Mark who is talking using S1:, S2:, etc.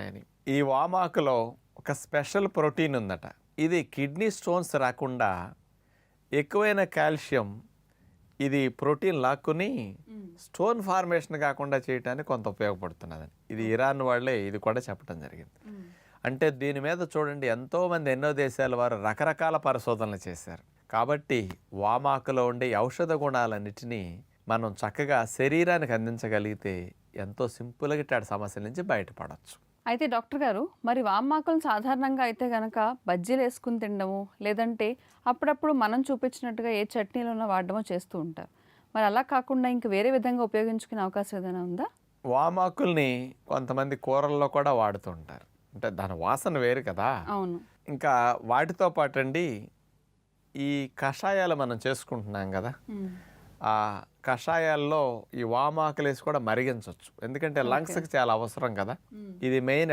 S1: అని. ఈ వామాకులో ఒక స్పెషల్ ప్రోటీన్ ఉందట. ఇది కిడ్నీ స్టోన్స్ రాకుండా ఎక్కువైన కాల్షియం ఇది ప్రోటీన్ లాక్కుని స్టోన్ ఫార్మేషన్ కాకుండా చేయడానికి కొంత ఉపయోగపడుతున్నదని ఇది ఇరాన్ వాళ్ళే ఇది కూడా చెప్పడం జరిగింది. అంటే దీని మీద చూడండి ఎంతోమంది ఎన్నో దేశాల వారు రకరకాల పరిశోధనలు చేశారు. కాబట్టి వామాకులో ఉండే ఔషధ గుణాలన్నిటినీ మనం చక్కగా శరీరానికి అందించగలిగితే ఎంతో సింపుల్గా ఇట్లాంటి సమస్యల నుంచి బయటపడవచ్చు.
S2: అయితే డాక్టర్ గారు, మరి వామాకులను సాధారణంగా అయితే కనుక బజ్జీలు వేసుకుని తినడము, లేదంటే అప్పుడప్పుడు మనం చూపించినట్టుగా ఏ చట్నీలోనో వాడడమో చేస్తూ ఉంటారు. మరి అలా కాకుండా ఇంక వేరే విధంగా ఉపయోగించుకునే అవకాశం ఏదైనా ఉందా?
S1: వామాకుల్ని కొంతమంది కూరల్లో కూడా వాడుతూ ఉంటారు. అంటే దాని వాసన వేరు కదా.
S2: అవును.
S1: ఇంకా వాటితో పాటు అండి ఈ కషాయాలు మనం చేసుకుంటున్నాం కదా, ఆ కషాయాల్లో ఈ వామాకులు వేసి కూడా మరిగించవచ్చు. ఎందుకంటే లంగ్స్కి చాలా అవసరం కదా. ఇది మెయిన్